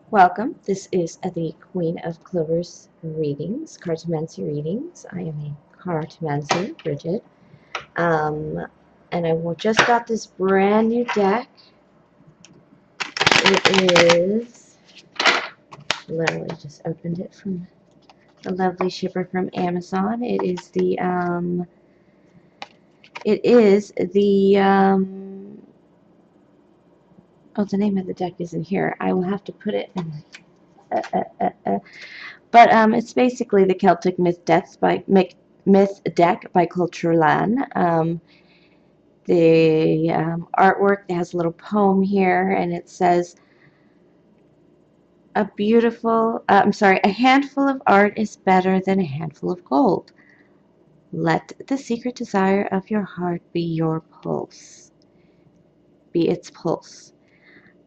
Welcome. This is the Queen of Clovers readings, cartomancy readings. I am a cartomancer, Bridget. And just got this brand new deck. It is, literally just opened it from the lovely shipper from Amazon. Oh, the name of the deck isn't here. I will have to put it in. It's basically the Celtic Myth deck by Culturelan. The artwork has a little poem here, and it says, a handful of art is better than a handful of gold. Let the secret desire of your heart be its pulse.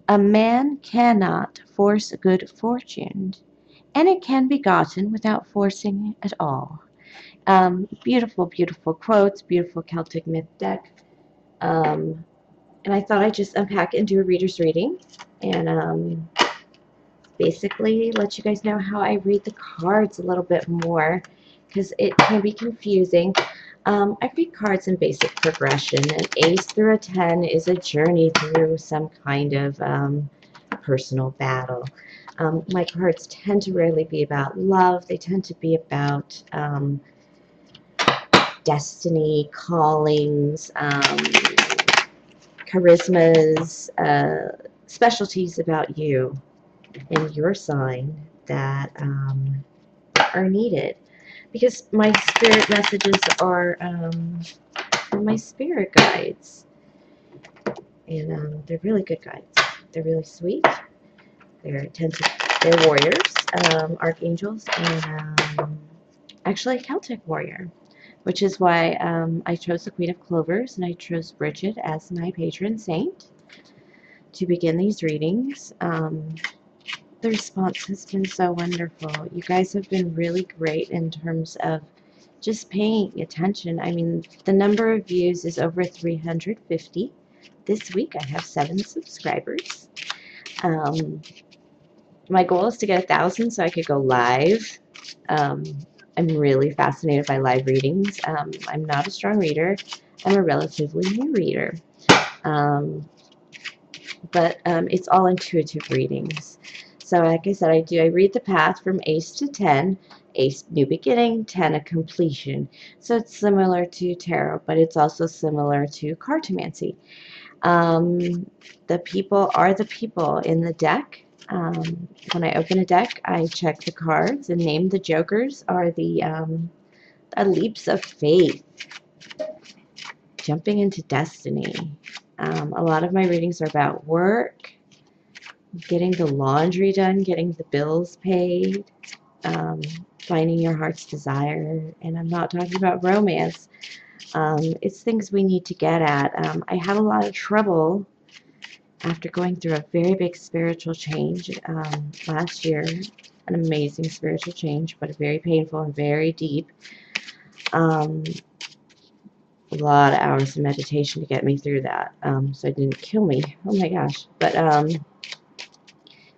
A man cannot force good fortune, and it can be gotten without forcing at all. Beautiful, beautiful quotes, beautiful Celtic myth deck. And I thought I'd just unpack it and do a reader's reading and basically let you guys know how I read the cards a little bit more because it can be confusing. I read cards in basic progression. An ace through a 10 is a journey through some kind of personal battle. My cards tend to rarely be about love. They tend to be about destiny, callings, charismas, specialties about you and your sign that are needed. Because my spirit messages are from my spirit guides. And they're really good guides. They're really sweet. They're warriors, archangels, and actually a Celtic warrior, which is why I chose the Queen of Clovers and I chose Bridget as my patron saint to begin these readings. The response has been so wonderful. You guys have been really great in terms of just paying attention. I mean, the number of views is over 350. This week I have 7 subscribers. My goal is to get 1,000 so I could go live. I'm really fascinated by live readings. I'm not a strong reader. I'm a relatively new reader. But it's all intuitive readings. So like I said, I read the path from ace to 10. Ace, new beginning, 10, a completion. So it's similar to tarot, but it's also similar to cartomancy. The people are the people in the deck. When I open a deck, I check the cards and name the jokers are the leaps of faith, jumping into destiny. A lot of my readings are about work, getting the laundry done, getting the bills paid, finding your heart's desire. And I'm not talking about romance. It's things we need to get at. I had a lot of trouble after going through a very big spiritual change last year. An amazing spiritual change, but very painful and very deep. A lot of hours of meditation to get me through that, so it didn't kill me. Oh my gosh. But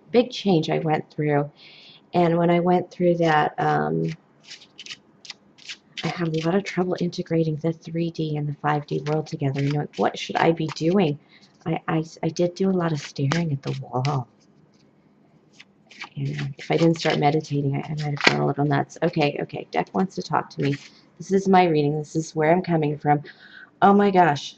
big change I went through, and when I went through that, I had a lot of trouble integrating the 3D and the 5D world together. You know, what should I be doing? I did do a lot of staring at the wall. And if I didn't start meditating, I might have gone a little nuts. Okay, deck wants to talk to me. This is my reading. This is where I'm coming from. Oh my gosh.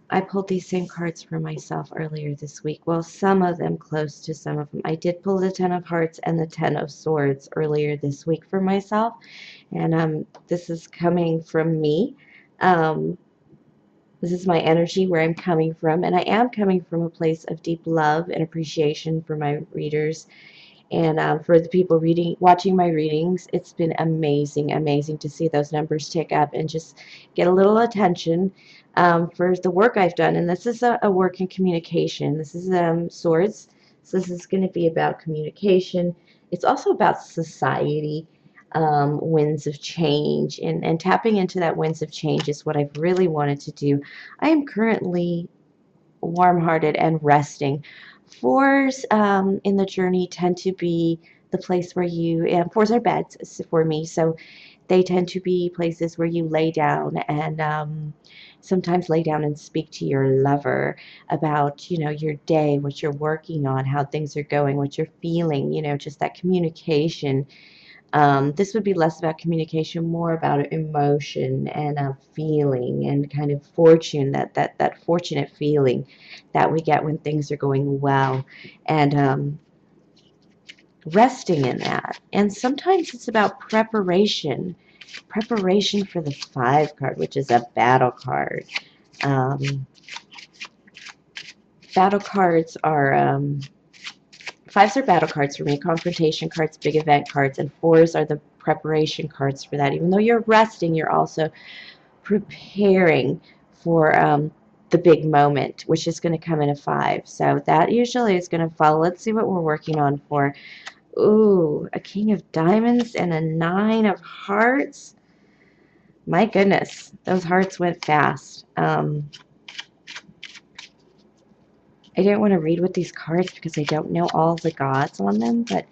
I pulled these same cards for myself earlier this week. Well, some of them, close to some of them. I did pull the 10 of Hearts and the 10 of Swords earlier this week for myself. And this is coming from me. This is my energy, where I'm coming from. And I am coming from a place of deep love and appreciation for my readers. And for the people watching my readings, it's been amazing to see those numbers tick up and just get a little attention for the work I've done. And this is a work in communication. This is Swords, so this is going to be about communication. It's also about society, winds of change, and tapping into that winds of change is what I've really wanted to do. I am currently warm-hearted and resting Fours in the journey tend to be the place where you, and fours are beds for me, so they tend to be places where you lay down and sometimes lay down and speak to your lover about, your day, what you're working on, how things are going, what you're feeling, just that communication. This would be less about communication, more about emotion and feeling and kind of fortune, that fortunate feeling that we get when things are going well, and resting in that. And sometimes it's about preparation for the 5 card, which is a battle card. Battle cards are 5s are battle cards for me, confrontation cards, big event cards, and 4s are the preparation cards for that. Even though you're resting, you're also preparing for the big moment, which is going to come in a 5. So that usually is going to follow. Let's see what we're working on for. Ooh, a King of Diamonds and a 9 of Hearts. My goodness, those hearts went fast. I didn't want to read with these cards because I don't know all the gods on them, but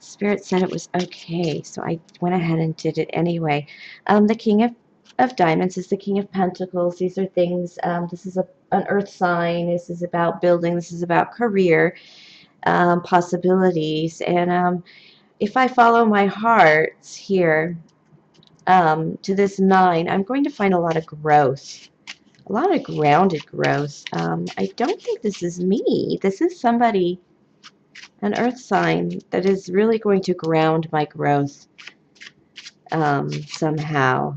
Spirit said it was okay, so I went ahead and did it anyway. The King of Diamonds is the King of Pentacles. These are things, this is an earth sign, this is about building, this is about career, possibilities, and if I follow my hearts here to this 9, I'm going to find a lot of growth. A lot of grounded growth. I don't think this is me. This is somebody, an earth sign, that is really going to ground my growth somehow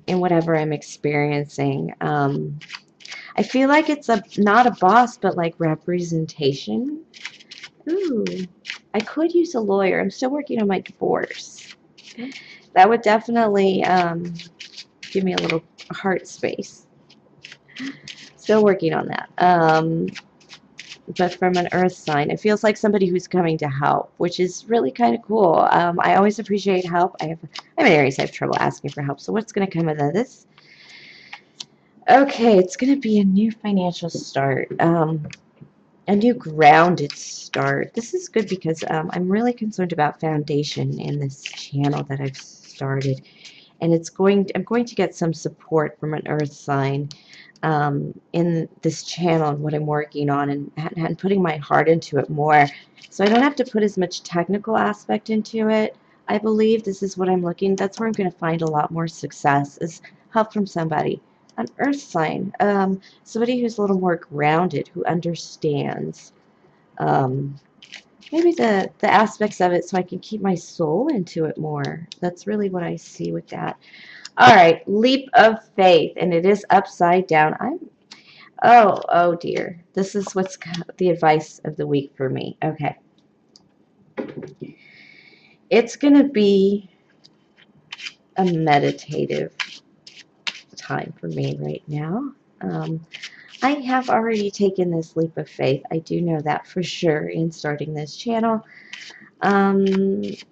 in whatever I'm experiencing. I feel like it's not a boss, but like representation. Ooh, I could use a lawyer. I'm still working on my divorce. That would definitely give me a little heart space. Still working on that. But from an earth sign, it feels like somebody who's coming to help, which is really kind of cool. I always appreciate help. I'm an Aries. I have trouble asking for help. So what's going to come of this? Okay, it's going to be a new financial start. A new grounded start. This is good because I'm really concerned about foundation in this channel that I've started, and I'm going to get some support from an earth sign in this channel and what I'm working on, and putting my heart into it more, so I don't have to put as much technical aspect into it. I believe this is what I'm looking. That's where I'm going to find a lot more success, is help from somebody. An earth sign, somebody who's a little more grounded, who understands maybe the aspects of it, so I can keep my soul into it more. That's really what I see with that. All right, leap of faith, and it is upside down. Oh dear. This is what's the advice of the week for me. Okay. It's going to be a meditative time for me right now. I have already taken this leap of faith. I do know that for sure in starting this channel. 7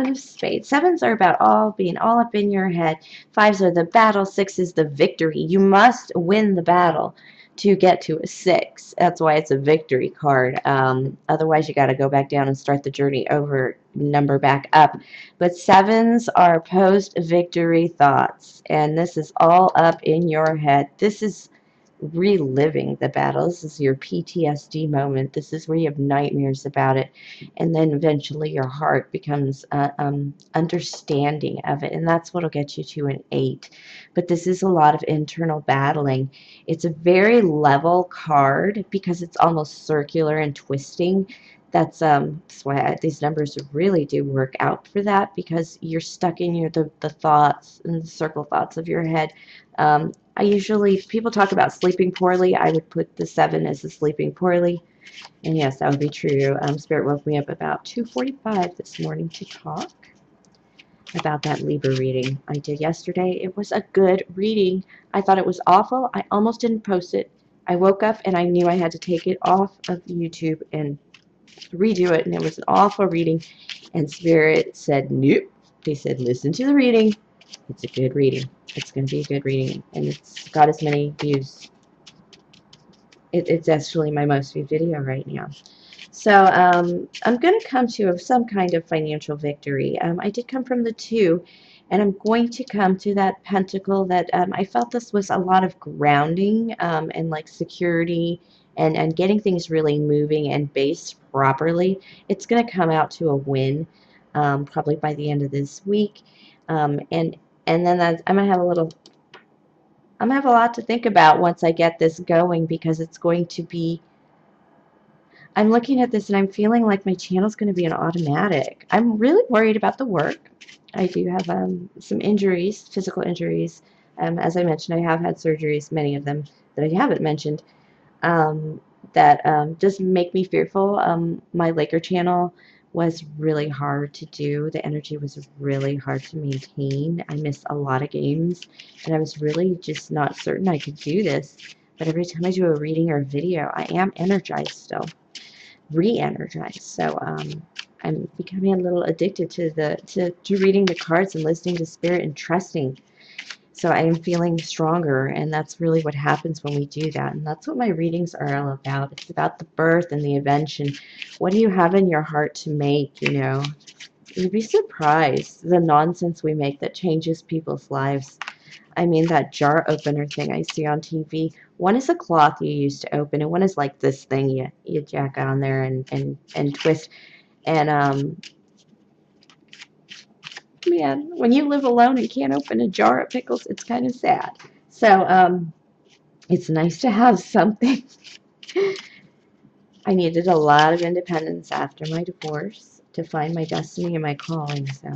of spades. 7s are about being all up in your head. 5s are the battle. 6 is the victory. You must win the battle to get to a 6. That's why it's a victory card. Otherwise, you got to go back down and start the journey over, number back up. But 7s are post-victory thoughts, and this is all up in your head. This is reliving the battle. This is your PTSD moment. This is where you have nightmares about it, and then eventually your heart becomes understanding of it, and that's what'll get you to an 8. But this is a lot of internal battling. It's a very level card because it's almost circular and twisting. That's why these numbers really do work out for that, because you're stuck in the thoughts and the circle thoughts of your head. I usually, people talk about sleeping poorly. I would put the 7 as the sleeping poorly. And yes, that would be true. Spirit woke me up about 2:45 this morning to talk about that Libra reading I did yesterday. It was a good reading. I thought it was awful. I almost didn't post it. I woke up and I knew I had to take it off of YouTube and redo it. And it was an awful reading. And Spirit said, nope. They said, listen to the reading. It's a good reading. It's going to be a good reading, and it's got as many views It's actually my most viewed video right now. So I'm going to come to some kind of financial victory. I did come from the 2, and I'm going to come to that pentacle that I felt this was a lot of grounding and like security and getting things really moving and based properly. It's going to come out to a win probably by the end of this week. And then I'm going to have I'm going to have a lot to think about once I get this going, because it's going to be, I'm looking at this and I'm feeling like my channel is going to be an automatic. I'm really worried about the work. I do have some injuries, physical injuries. As I mentioned, I have had surgeries, many of them that I haven't mentioned, that just make me fearful. My Laker channel was really hard to do. The energy was really hard to maintain. I missed a lot of games, and I was really just not certain I could do this. But every time I do a reading or a video, I am energized still, re-energized. So I'm becoming a little addicted to reading the cards and listening to spirit and trusting. So I am feeling stronger, and that's really what happens when we do that. And that's what my readings are all about. It's about the birth and the invention. What do you have in your heart to make, you know? You'd be surprised the nonsense we make that changes people's lives. I mean, that jar opener thing I see on TV. One is a cloth you use to open, and one is like this thing you jack on there and twist. And man, when you live alone and can't open a jar of pickles, it's kind of sad. So it's nice to have something. I needed a lot of independence after my divorce to find my destiny and my calling. So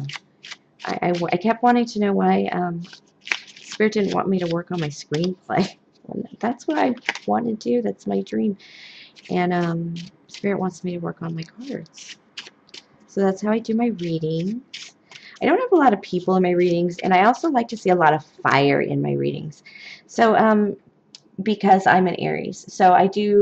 I kept wanting to know why Spirit didn't want me to work on my screenplay. That's what I want to do. That's my dream. And Spirit wants me to work on my cards. So that's how I do my readings. I don't have a lot of people in my readings, and I also like to see a lot of fire in my readings. So because I'm an Aries, so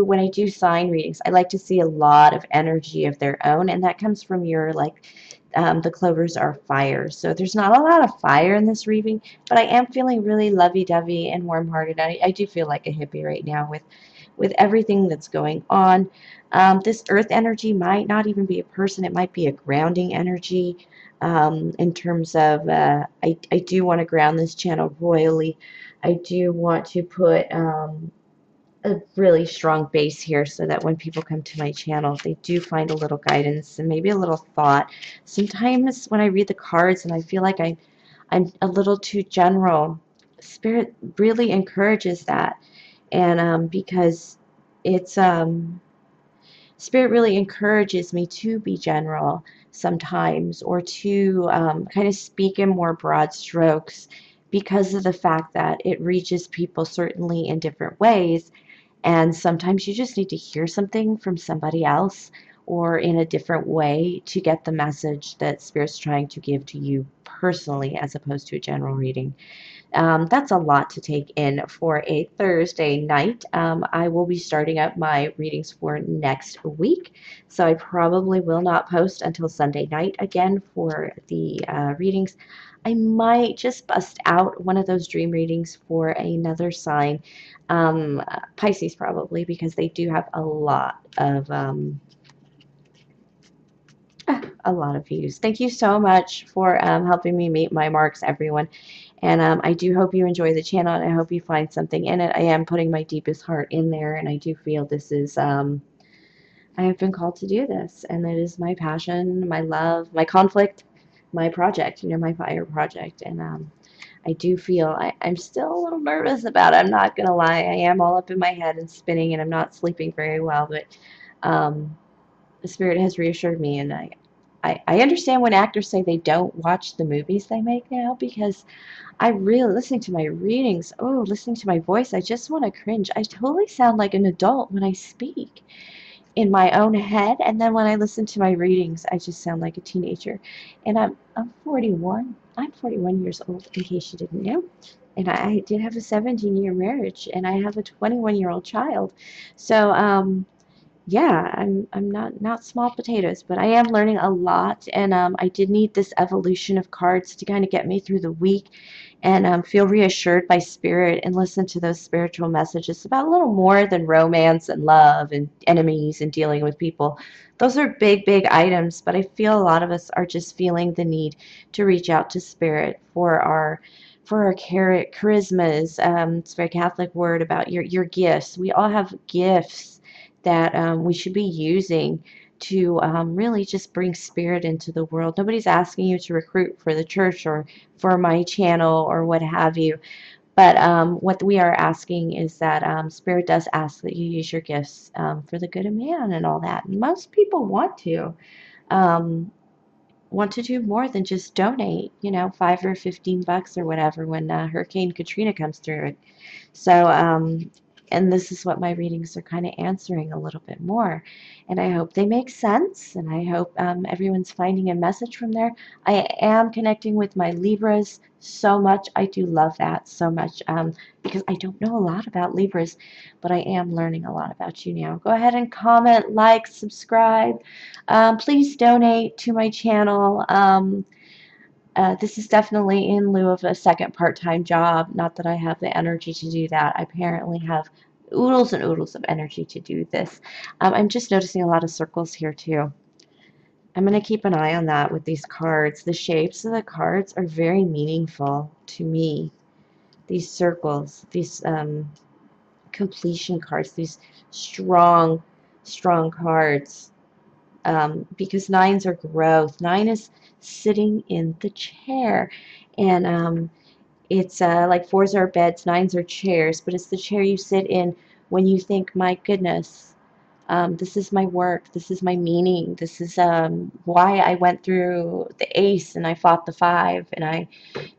when I do sign readings, I like to see a lot of energy of their own, and that comes from your the Clovers are fire. So there's not a lot of fire in this reading, but I am feeling really lovey-dovey and warm-hearted. I do feel like a hippie right now with everything that's going on. This earth energy might not even be a person. It might be a grounding energy in terms of I do want to ground this channel royally. I do want to put a really strong base here so that when people come to my channel, they do find a little guidance and maybe a little thought. Sometimes when I read the cards and I feel like I'm a little too general, Spirit really encourages that. And because it's Spirit really encourages me to be general sometimes, or to kind of speak in more broad strokes, because of the fact that it reaches people certainly in different ways. And sometimes you just need to hear something from somebody else or in a different way to get the message that Spirit's trying to give to you personally, as opposed to a general reading. That's a lot to take in for a Thursday night. I will be starting up my readings for next week, so I probably will not post until Sunday night again for the readings. I might just bust out one of those dream readings for another sign, Pisces probably, because they do have a lot of views. Thank you so much for helping me meet my marks, everyone. And I do hope you enjoy the channel, and I hope you find something in it. I am putting my deepest heart in there, and I do feel this is, I have been called to do this, and it is my passion, my love, my conflict, my project, you know, my fire project. And I do feel, I'm still a little nervous about it. I'm not going to lie. I am all up in my head and spinning, and I'm not sleeping very well, but the Spirit has reassured me, and I understand when actors say they don't watch the movies they make now, because I really, listening to my readings, listening to my voice, I just want to cringe. I totally sound like an adult when I speak in my own head, and then when I listen to my readings, I just sound like a teenager. And I'm 41. I'm 41 years old, in case you didn't know. And I did have a 17-year marriage, and I have a 21-year-old child. So, yeah, I'm not small potatoes, but I am learning a lot, and I did need this evolution of cards to kind of get me through the week and feel reassured by spirit and listen to those spiritual messages about a little more than romance and love and enemies and dealing with people. Those are big, big items, but I feel a lot of us are just feeling the need to reach out to spirit for our charismas. It's a very Catholic word about your gifts. We all have gifts that we should be using to really just bring spirit into the world. Nobody's asking you to recruit for the church or for my channel or what have you. But what we are asking is that Spirit does ask that you use your gifts for the good of man and all that. And most people um, want to do more than just donate, you know, $5 or $15 or whatever when Hurricane Katrina comes through. So, and this is what my readings are kind of answering a little bit more. And I hope they make sense, and I hope everyone's finding a message from there. I am connecting with my Libras so much. I do love that so much because I don't know a lot about Libras, but I am learning a lot about you now. Go ahead and comment, like, subscribe. Please donate to my channel. This is definitely in lieu of a second part-time job. Not that I have the energy to do that. I apparently have oodles and oodles of energy to do this. I'm just noticing a lot of circles here too. I'm going to keep an eye on that with these cards. The shapes of the cards are very meaningful to me. These circles, these completion cards, these strong, strong cards. Because nines are growth. Nine is sitting in the chair. And it's like fours are beds, nines are chairs, but it's the chair you sit in when you think, my goodness, this is my work, this is my meaning, this is why I went through the ace and I fought the five and I,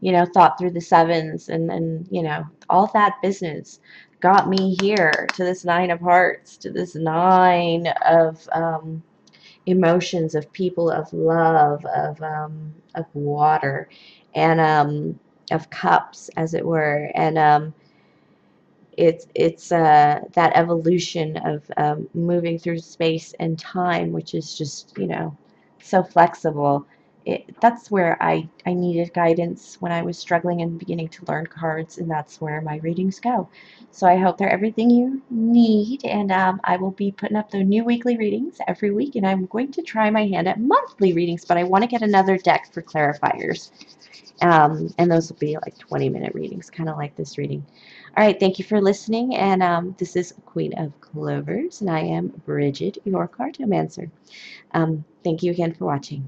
you know, thought through the sevens and you know, all that business got me here to this nine of hearts, to this nine of emotions, of people, of love, of water, and of cups, as it were, and it's that evolution of moving through space and time, which is just, you know, so flexible. That's where I needed guidance when I was struggling and beginning to learn cards, and that's where my readings go. So I hope they're everything you need, and I will be putting up the new weekly readings every week, and I'm going to try my hand at monthly readings, but I want to get another deck for clarifiers. And those will be like 20-minute readings, kind of like this reading. All right, thank you for listening, and this is Queen of Clovers, and I am Bridget, your cartomancer. Thank you again for watching.